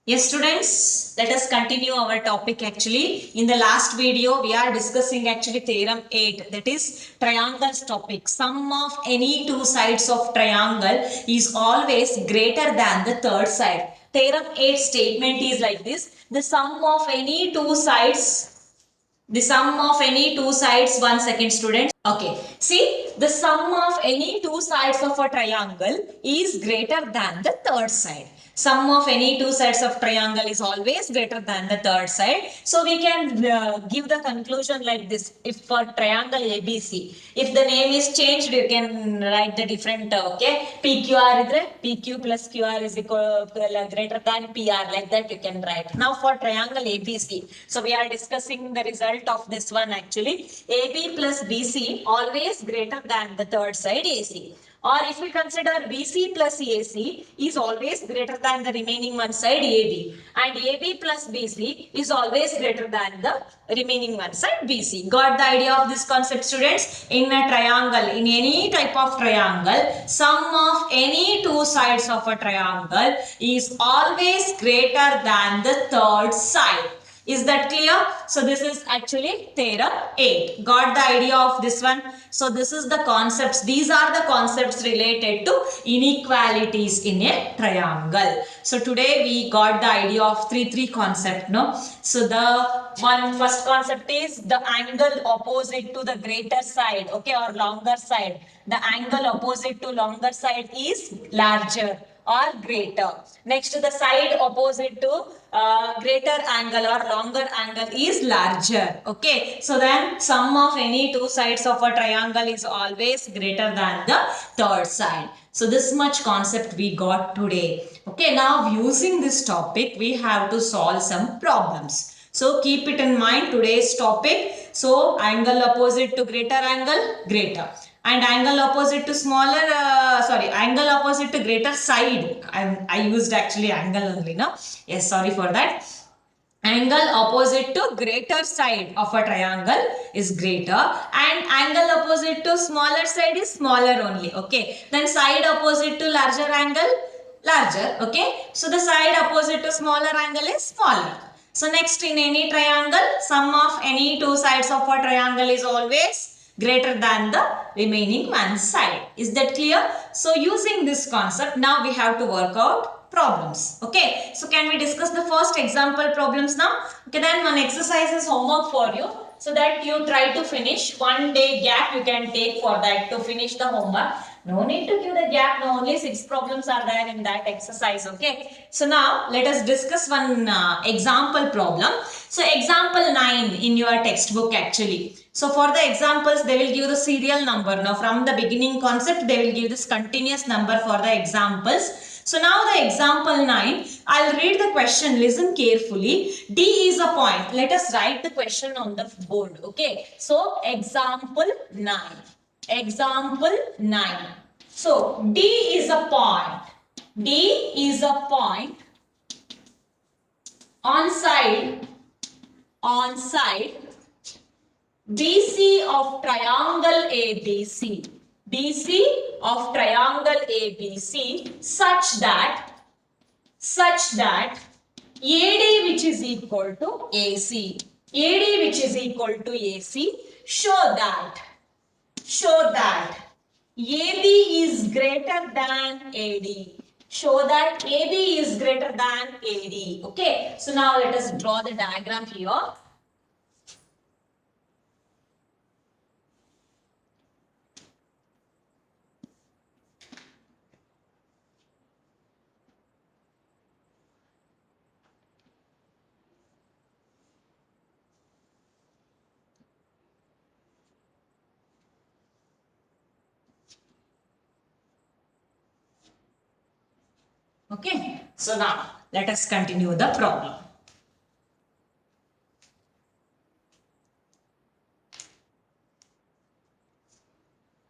Yes, students, let us continue our topic actually. In the last video, we are discussing actually theorem 8, that is triangles topic. Sum of any two sides of triangle is always greater than the third side. Theorem 8 statement is like this. The sum of any two sides one second students. Okay, see, the sum of any two sides of a triangle is greater than the third side. Sum of any two sides of triangle is always greater than the third side. So we can give the conclusion like this. If for triangle ABC, if the name is changed, you can write the different, okay, PQR is PQ plus QR is equal greater than PR, like that you can write. Now for triangle ABC, so we are discussing the result of this one actually. AB plus BC always greater than the third side AC. Or if we consider BC plus AC is always greater than the remaining one side AB. And AB plus BC is always greater than the remaining one side BC. Got the idea of this concept, students? In a triangle, in any type of triangle, sum of any two sides of a triangle is always greater than the third side. Is that clear? So this is actually theorem 8. Got the idea of this one? So this is the concepts. These are the concepts related to inequalities in a triangle. So today we got the idea of three concept, no? So the first concept is the angle opposite to the greater side, okay, or longer side. The angle opposite to longer side is larger or greater. Next, the side opposite to greater angle or longer angle is larger. Okay, so then sum of any two sides of a triangle is always greater than the third side. So this much concept we got today. Okay, now using this topic, we have to solve some problems. So keep it in mind today's topic. So angle opposite to greater angle, greater. And angle opposite to smaller, angle opposite to greater side. I used actually angle only, no? Yes, sorry for that. Angle opposite to greater side of a triangle is greater, and angle opposite to smaller side is smaller only. Okay, then side opposite to larger angle, larger. Okay, so the side opposite to smaller angle is smaller. So next, in any triangle, sum of any two sides of a triangle is always greater than the remaining one side. Is that clear? So using this concept, now we have to work out problems. Okay, so can we discuss the first example problems now? Okay, then one exercise is homework for you, so that you try to finish. 1 day gap you can take for that to finish the homework. No need to give the gap. No, only 6 problems are there in that exercise. Okay, so now let us discuss one example problem. So example 9 in your textbook actually. So for the examples, they will give the serial number. Now from the beginning concept, they will give this continuous number for the examples. So now the example 9, I'll read the question, listen carefully. D is a point. Let us write the question on the board. Okay. So example 9. Example 9. So D is a point. D is a point on side BC of triangle ABC. BC of triangle ABC such that AD which is equal to AC. AD which is equal to AC. Show that AB is greater than AD. Show that AB is greater than AD. Okay. So now let us draw the diagram here. Okay, so now let us continue the problem.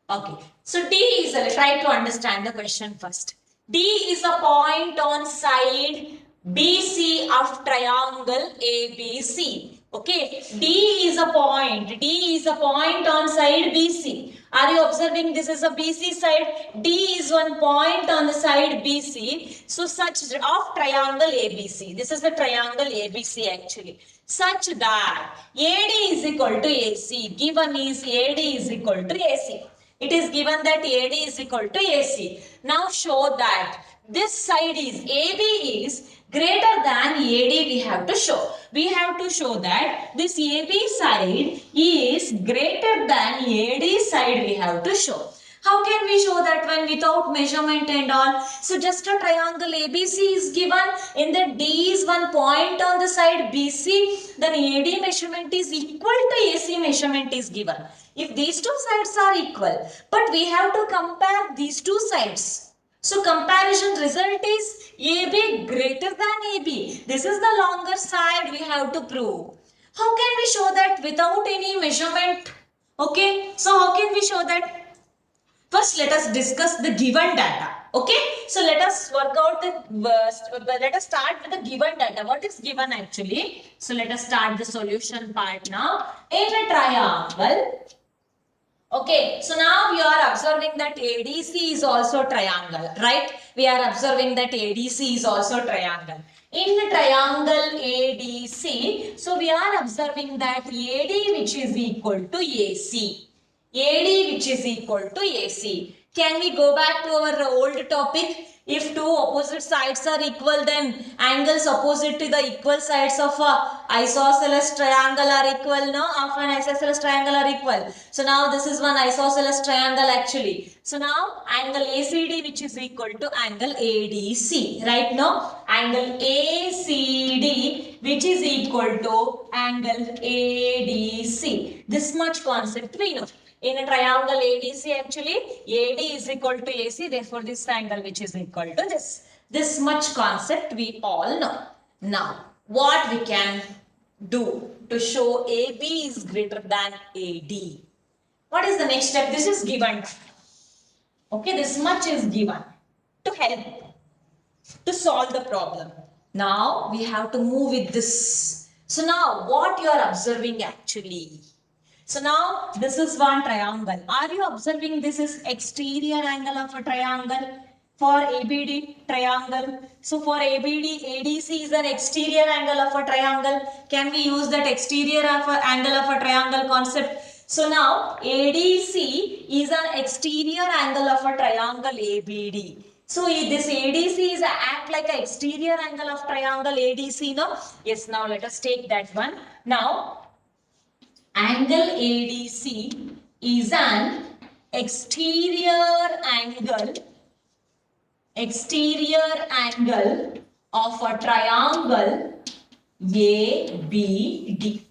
Okay, so D is try to understand the question first. D is a point on side BC of triangle ABC. Okay, D is a point. D is a point on side BC. Are you observing this is a BC side? D is one point on the side BC. So such of triangle ABC. This is the triangle ABC actually. Such that AD is equal to AC. Given is AD is equal to AC. It is given that AD is equal to AC. Now show that this side is AB is greater than AD we have to show. We have to show that this AB side is greater than AD side we have to show. How can we show that when without measurement and all? So just a triangle ABC is given. In the D is one point on the side BC. Then AD measurement is equal to AC measurement is given. If these two sides are equal, but we have to compare these two sides. So comparison result is AB greater than AB. This is the longer side we have to prove. How can we show that without any measurement? Okay, so how can we show that? First, let us discuss the given data. Okay, so let us work out let us start with the given data. What is given actually? So let us start the solution part now. In a triangle, okay, so now we are observing that ADC is also triangle, right? We are observing that ADC is also triangle. In the triangle ADC, so we are observing that AD which is equal to AC. AD which is equal to AC. Can we go back to our old topic? If two opposite sides are equal, then angles opposite to the equal sides of a isosceles triangle are equal, no? Of an isosceles triangle are equal. So now this is one isosceles triangle actually. So now angle ACD which is equal to angle ADC. Right now angle ACD which is equal to angle ADC. This much concept we know. In a triangle ADC actually AD is equal to AC, therefore this angle which is equal to this. This much concept we all know. Now what we can do to show AB is greater than AD? What is the next step? This is given. Okay, this much is given to help to solve the problem. Now we have to move with this. So now what you are observing actually? So now this is one triangle. Are you observing this is exterior angle of a triangle? For ABD triangle. So for ABD, ADC is an exterior angle of a triangle. Can we use that exterior of a angle of a triangle concept? So now ADC is an exterior angle of a triangle ABD. So this ADC is act like an exterior angle of triangle ADC, no? Yes, now let us take that one. Now angle ADC is an exterior angle of a triangle ABD.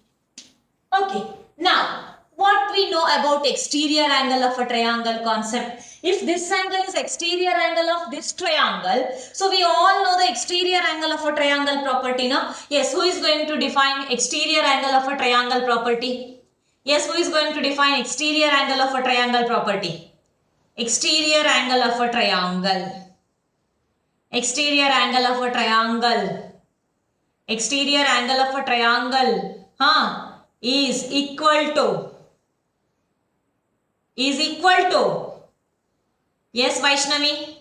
Okay, now what we know about exterior angle of a triangle concept? If this angle is exterior angle of this triangle, so we all know the exterior angle of a triangle property, no? Yes, who is going to define exterior angle of a triangle property? Yes, who is going to define exterior angle of a triangle property? Exterior angle of a triangle. Exterior angle of a triangle. Exterior angle of a triangle, is equal to. Yes, Vaishnavi.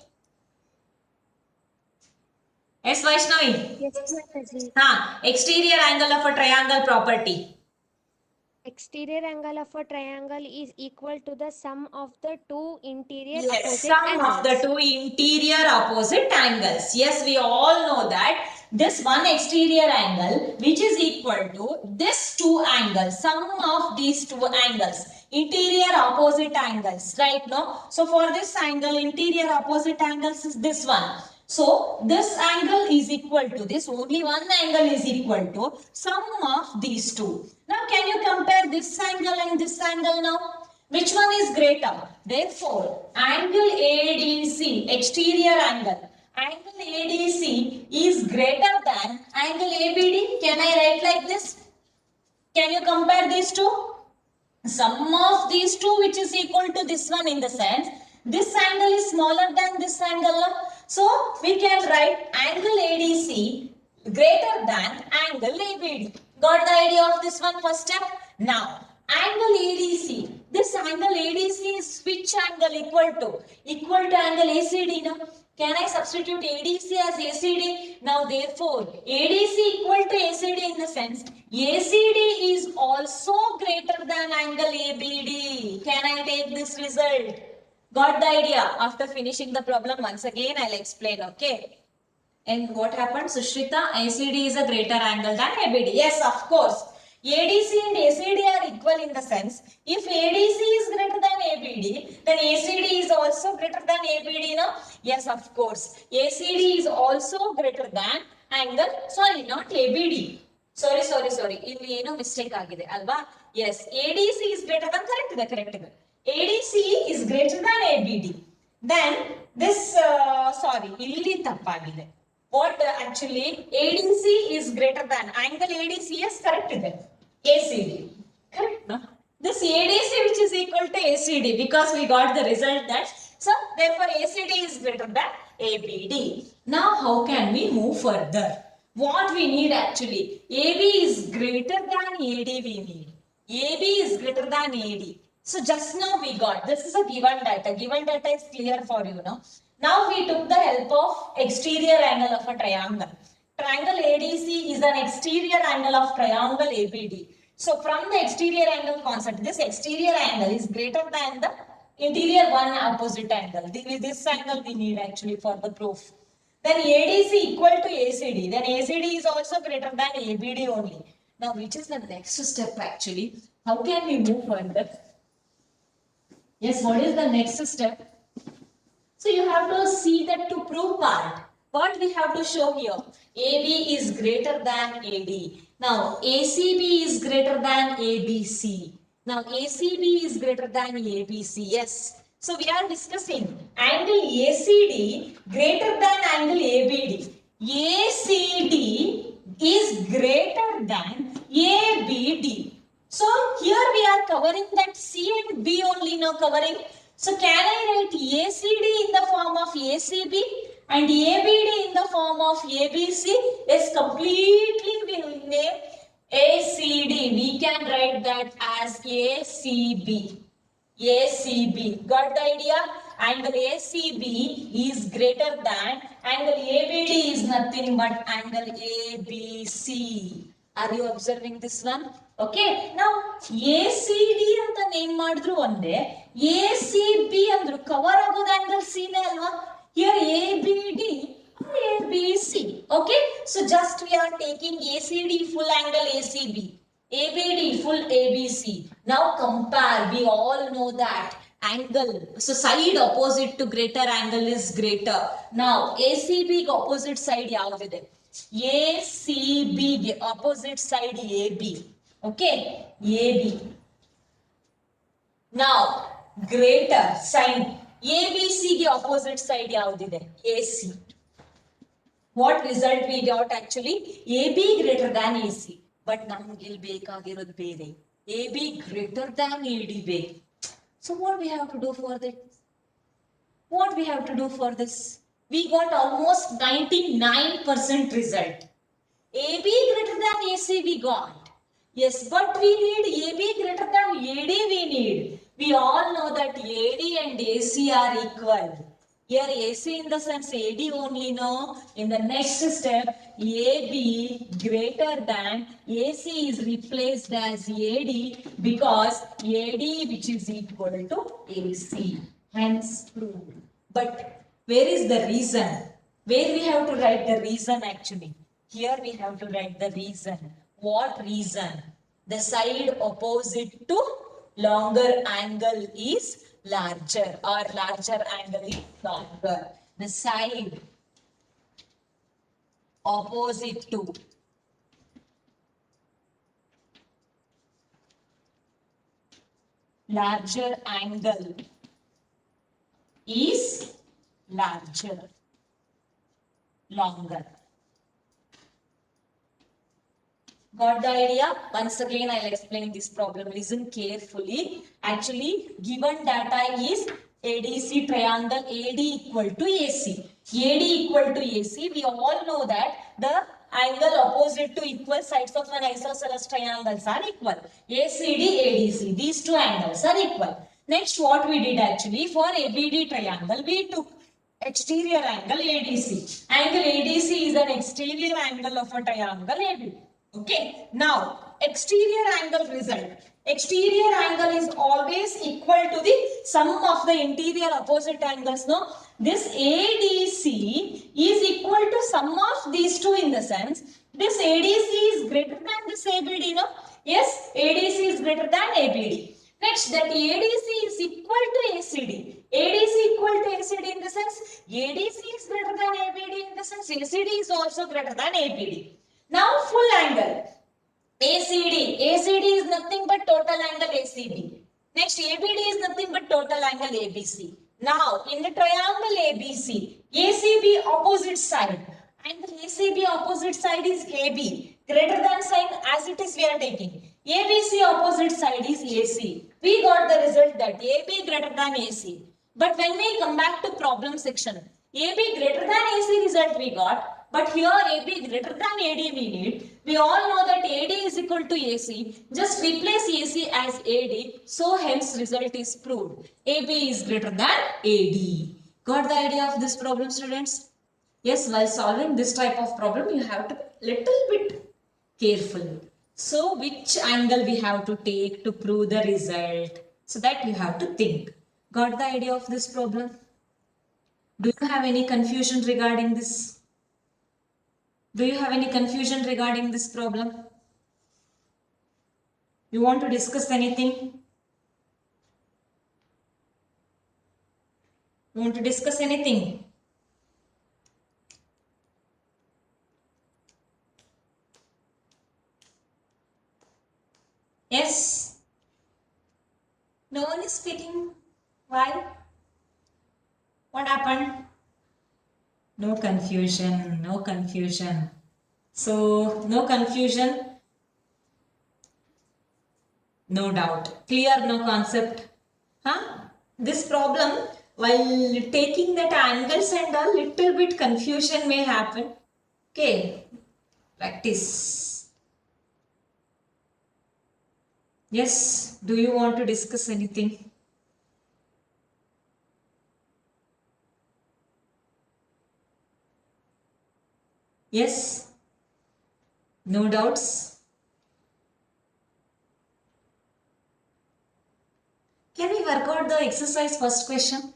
Yes, Vaishnavi. Yes, Mataji. Exterior angle of a triangle property. Exterior angle of a triangle is equal to the sum of the two interior Yes, opposite sum angles. of the two interior opposite angles. Yes, we all know that this one exterior angle which is equal to this two angles, sum of these two angles, interior opposite angles, right? No? So for this angle, interior opposite angles is this one. So this angle is equal to this, only one angle is equal to sum of these two. Now can you compare this angle and this angle now? Which one is greater? Therefore, angle ADC, exterior angle ADC is greater than angle ABD. Can I write like this? Can you compare these two? Sum of these two which is equal to this one in the sense, this angle is smaller than this angle. So, we can write angle ADC greater than angle ABD. Got the idea of this one first step? Now, angle ADC. This angle ADC is which angle equal to? Equal to angle ACD. Now, can I substitute ADC as ACD? Now, therefore, ADC equal to ACD in the sense ACD is also greater than angle ABD. Can I take this result? Got the idea? After finishing the problem, once again I'll explain, okay? And what happens, Sushrita? ACD is a greater angle than ABD. Yes, of course. ADC and ACD are equal in the sense, if ADC is greater than ABD, then ACD is also greater than ABD, no? Yes, of course. ACD is also greater than angle, sorry, not ABD. Sorry. ಇಲ್ಲಿ ಏನೋ mistake ಆಗಿದೆ ಅಲ್ವಾ? Yes, ADC is greater than, correct ಇದೆ. ADC is greater than ABD. Then this, sorry, ಇಲ್ಲಿ ತಪ್ಪಾಗಿದೆ. What actually ADC is greater than angle ADC is correct ಇದೆ. ACD. Correct, no? This ADC which is equal to ACD because we got the result that, so therefore ACD is greater than ABD. Now how can we move further? What we need actually, AB is greater than AD we need. AB is greater than AD. So just now we got, this is a given data. Given data is clear for you now. Now we took the help of exterior angle of a triangle. Triangle ADC is an exterior angle of triangle ABD. So from the exterior angle concept, this exterior angle is greater than the interior one opposite angle. This angle we need actually for the proof. Then ADC equal to ACD. Then ACD is also greater than ABD only. Now which is the next step actually? How can we move further? Yes, what is the next step? So you have to see that to prove part. What we have to show here? AB is greater than AD. Now ACB is greater than ABC. Now ACB is greater than ABC. Yes. So we are discussing angle ACD greater than angle ABD. ACD is greater than ABD. So here we are covering that C and B only now covering. So can I write ACD in the form of ACB and ABD in the form of ABC? Yes, completely we will name ACD. We can write that as ACB. ACB. Got the idea? Angle ACB is greater than angle ABD is nothing but angle ABC. Are you observing this one? Okay. Now ACD ಅಂತ name ಮಾಡಿದ್ರು ಒಂದೇ, ACB ಅಂದ್ರು cover ಆಗೋದು angle C ನೇ ಅಲ್ವಾ? Here ABD ABC. Okay. So just we are taking ACD full angle ACB. ABD full ABC. Now compare. We all know that angle. So side opposite to greater angle is greater. Now ACB opposite side ಯಾವ್ದಿದೆ? ACB ಗೆ opposite side AB. Okay. AB. Now greater sign. ABC ಗೆ opposite side ಯಾವ್ದಿದೆ? AC. What result we got actually? AB greater than AC. But ನಮ್ಗೆ ಇಲ್ಲಿ ಬೇಕಾಗಿರೋದು ಬೇರೆ. AB greater than AD ಬೇಕು. So what we have to do for that? What we have to do for this? We got almost 99% result. AB greater than AC we got. Yes, but we need AB greater than AD we need. We all know that AD and AC are equal. Here AC in the sense AD only, no. In the next step, AB greater than AC is replaced as AD because AD which is equal to AC. Hence proved. But where is the reason? Where we have to write the reason actually? Here we have to write the reason. What reason? The side opposite to longer angle is larger, or larger angle is longer. The side opposite to larger angle is larger, longer. Got the idea? Once again, I'll explain this problem. Listen carefully. Actually, given data is ADC triangle AD equal to AC. AD equal to AC. We all know that the angle opposite to equal sides of an isosceles triangles are equal. ACD, ADC, these two angles are equal. Next, what we did actually for ABD triangle, we took exterior angle ADC. Angle ADC is an exterior angle of a triangle AB. Okay. Now, exterior angle result. Exterior angle is always equal to the sum of the interior opposite angles. No, this ADC is equal to sum of these two in the sense this ADC is greater than this ABD. No, yes, ADC is greater than ABD. Next, that ADC is equal to ACD. ADC equal to ACD in the sense ADC is greater than ABD in the sense ACD is also greater than ABD. Now, full angle. ACD. ACD is nothing but total angle ACB. Next, ABD is nothing but total angle ABC. Now, in the triangle ABC, ACB opposite side and the ACB opposite side is AB. Greater than sign as it is we are taking. ABC opposite side is AC. We got the result that AB greater than AC. But when we come back to problem section, AB greater than AC result we got, but here AB greater than AD we need. We all know that AD is equal to AC. Just replace AC as AD. So hence result is proved. AB is greater than AD. Got the idea of this problem, students? Yes, while solving this type of problem, you have to be little bit careful. So which angle we have to take to prove the result? So that you have to think. Got the idea of this problem? Do you have any confusion regarding this? Do you have any confusion regarding this problem? You want to discuss anything? You want to discuss anything? Yes? No one is speaking. Why? What happened? No confusion, no confusion. So, no confusion, no doubt. Clear, no concept. Huh? This problem, while taking that angles and a little bit confusion may happen. Okay, practice. Yes, do you want to discuss anything? Yes? No doubts? Can we work out the exercise first question?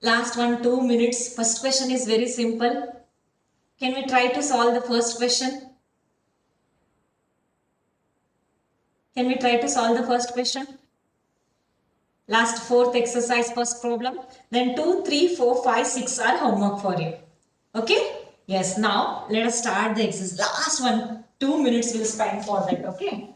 Last 2 minutes. First question is very simple. Can we try to solve the first question? Can we try to solve the first question? Last fourth exercise first problem. Then 2, 3, 4, 5, 6 are homework for you. Okay? Yes, now let us start the exercise. Last 2 minutes we'll spend for that. Okay?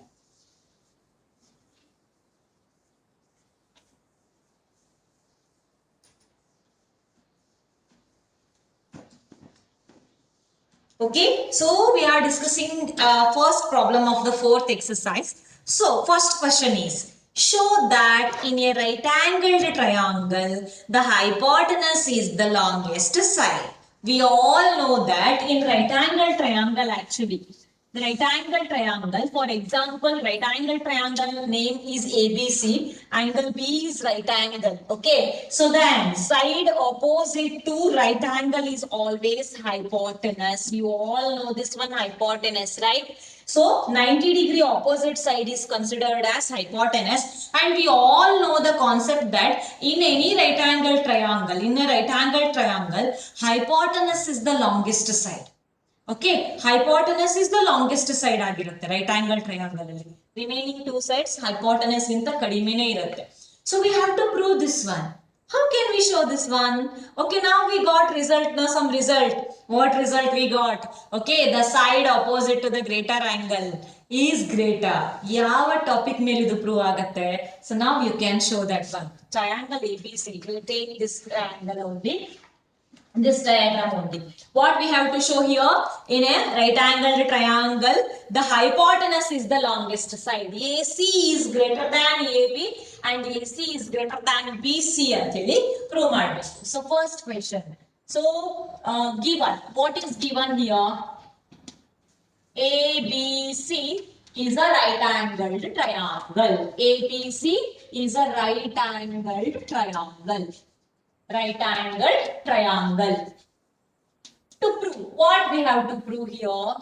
Okay, so we are discussing first problem of the fourth exercise. So first question is, show that in a right angled triangle, the hypotenuse is the longest side. We all know that in right angled triangle actually, the right angle triangle, for example, right angle triangle name is ABC, angle B is right angle, okay. So then side opposite to right angle is always hypotenuse. You all know this one, hypotenuse, right? So 90-degree opposite side is considered as hypotenuse, and we all know the concept that in any right angle triangle, in a right angle triangle, hypotenuse is the longest side. Okay, hypotenuse is the longest side ಆಗಿರುತ್ತೆ right angle triangle ಅಲ್ಲಿ. Remaining two sides hypotenuse ಗಿಂತ ಕಡಿಮೆನೇ ಇರುತ್ತೆ. So we have to prove this one. How can we show this one? Okay, now we got result, now some result. What result we got? Okay, the side opposite to the greater angle is greater. ಯಾವ topic ಮೇಲೆ ಇದು prove ಆಗುತ್ತೆ? So now you can show that one. Triangle ABC, we'll take this angle only. This diagram only. What we have to show here, in a right angled triangle, the hypotenuse is the longest side. AC is greater than AB and AC is greater than BC actually prove ಮಾಡಬೇಕು. So first question. So given, what is given here? ABC is a right angled triangle. ABC is a right angled triangle. Right angled triangle. To prove, what we have to prove here?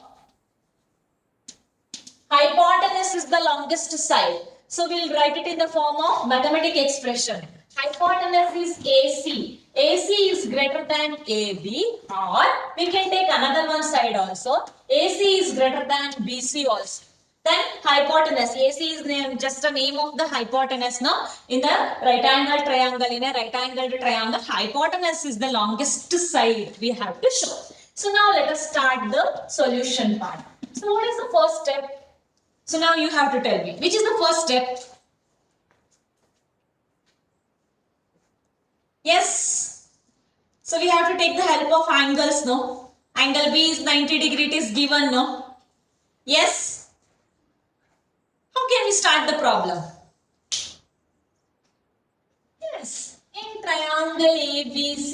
Hypotenuse is the longest side. So we'll write it in the form of mathematical expression. Hypotenuse is AC. AC is greater than AB, or we can take another one side also. AC is greater than BC also. Then hypotenuse. AC is just a name of the hypotenuse. No? In the right angle triangle, in a right angled triangle, hypotenuse is the longest side we have to show. So now let us start the solution part. So what is the first step? So now you have to tell me, which is the first step? Yes. So we have to take the help of angles, no? Angle B is 90 degree, it is given, no? Yes. How can we start the problem? Yes. In triangle ABC,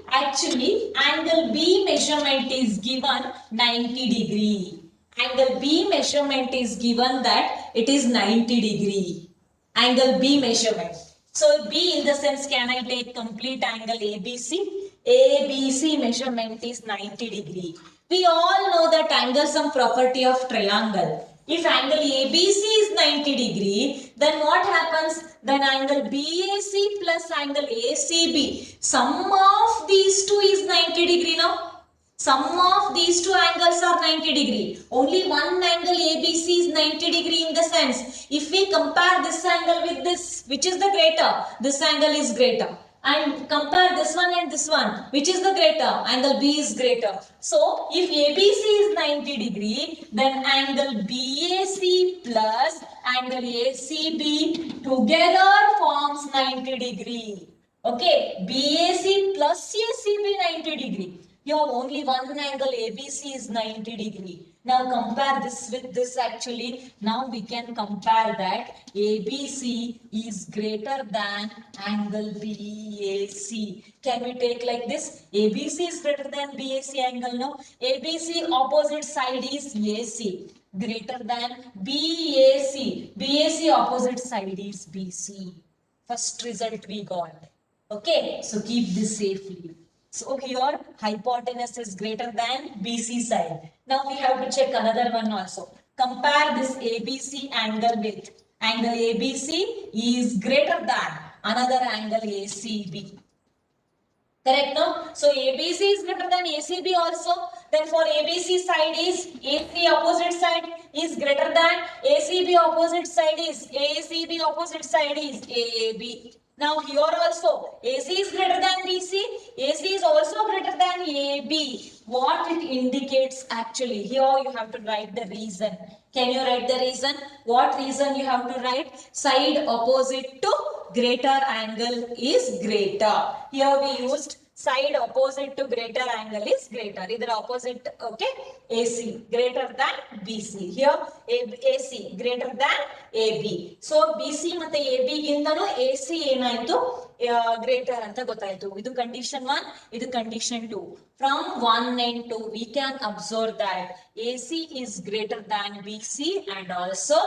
actually angle B measurement is given 90 degree. Angle B measurement is given that it is 90 degree. Angle B measurement. So B in the sense, can I take complete angle ABC? ABC measurement is 90 degree. We all know that angle sum property of triangle. If angle ABC is 90 degree, then what happens? Then angle BAC plus angle ACB, sum of these two is 90 degree now. Sum of these two angles are 90 degree. Only one angle ABC is 90 degree in the sense, if we compare this angle with this, which is the greater? This angle is greater. And compare this one and this one, which is the greater? Angle B is greater. So, if ABC is 90 degree, then angle BAC plus angle ACB together forms 90 degree. Okay, BAC plus ACB 90 degree. You have only one angle ABC is 90 degree. Now compare this with this actually. Now we can compare that ABC is greater than angle BAC. Can we take like this? ABC is greater than BAC angle. No. ABC opposite side is AC greater than BAC. BAC opposite side is BC. First result we got. Okay, so keep this safely. So here hypotenuse is greater than BC side. Now we have to check another one also. Compare this ABC angle with angle ABC is greater than another angle ACB. Correct, no? So ABC is greater than ACB also. Then for ABC side is AC opposite side is greater than ACB opposite side is ACB opposite side is AB. Now here also AC is greater than BC, AC is also greater than AB. What it indicates actually? Here you have to write the reason. Can you write the reason? What reason you have to write? Side opposite to greater angle is greater. Here we used side opposite to greater angle is greater. Either opposite, okay? AC greater than BC. Here AC greater than AB. So BC ಮತ್ತೆ AB ಗಿಂತನೂ AC ಏನಾಯ್ತು greater ಅಂತ ಗೊತ್ತಾಯ್ತು. ಇದು condition 1, ಇದು condition 2. From 1 and 2 we can observe that AC is greater than BC and also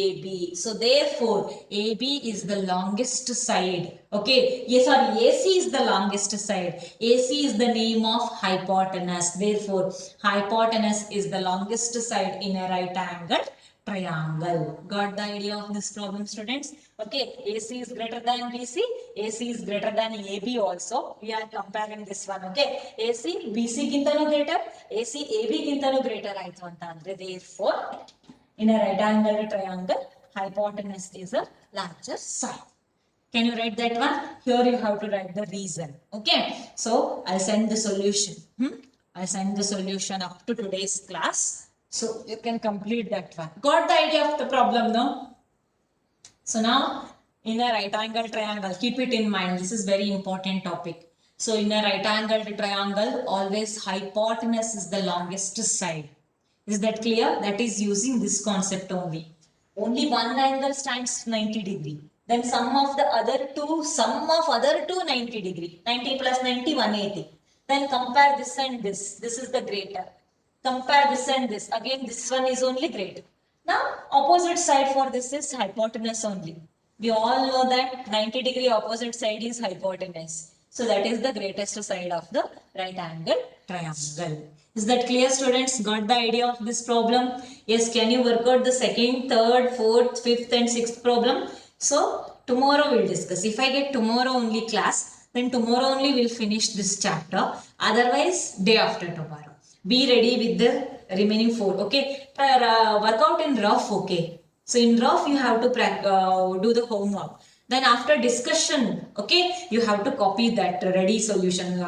AB. So therefore AB is the longest side. Okay, yes, sorry, AC is the longest side. AC is the name of hypotenuse. Therefore hypotenuse is the longest side in a right angle triangle. Got the idea of this problem, students? Okay, AC is greater than BC, AC is greater than AB also. We are comparing this one. Okay, AC BC ಗಿಂತನೂ greater, AC AB ಗಿಂತನೂ greater ಆಯ್ತು ಅಂತ ಅಂದ್ರೆ, therefore in a right angle triangle hypotenuse is a larger side. Can you write that one? Here you have to write the reason. Okay, so I'll send the solution. I'll send the solution up to today's class. So you can complete that one. Got the idea of the problem, no? So now in a right angle triangle, keep it in mind. This is very important topic. So in a right angle triangle, always hypotenuse is the longest side. Is that clear? That is using this concept only. Only one angle stands 90 degree. Then sum of other two 90 degree. 90 plus 90, 180. Then compare this and this. This is the greater. Compare this and this. Again, this one is only greater. Now, opposite side for this is hypotenuse only. We all know that 90-degree opposite side is hypotenuse. So that is the greatest side of the right angle triangle. Is that clear, students? Got the idea of this problem? Yes, can you work out the second, third, fourth, fifth and sixth problem? So tomorrow we'll discuss. If I get tomorrow only class, then tomorrow only we'll finish this chapter. Otherwise, day after tomorrow. Be ready with the remaining four. Okay, work out in rough. Okay, so in rough you have to do the homework. Then after discussion, okay, you have to copy that ready solution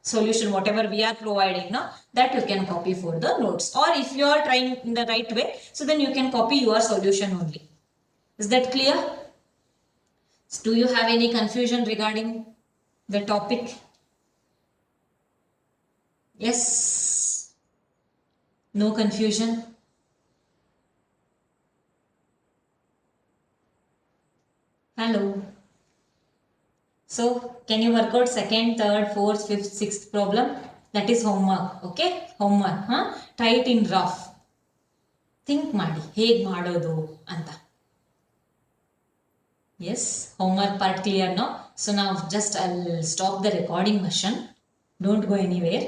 solution whatever we are providing now, that you can copy for the notes. Or if you are trying in the right way, so then you can copy your solution only. Is that clear? Do you have any confusion regarding the topic? Yes? No confusion? Hello? So, can you work out second, third, fourth, fifth, sixth problem? That is homework. Okay? Homework. Huh? Try it in rough. Think ಮಾಡಿ ಹೇಗೆ ಮಾಡೋದು ಅಂತ. Yes, homework part clear now. So now just I'll stop the recording version. Don't go anywhere.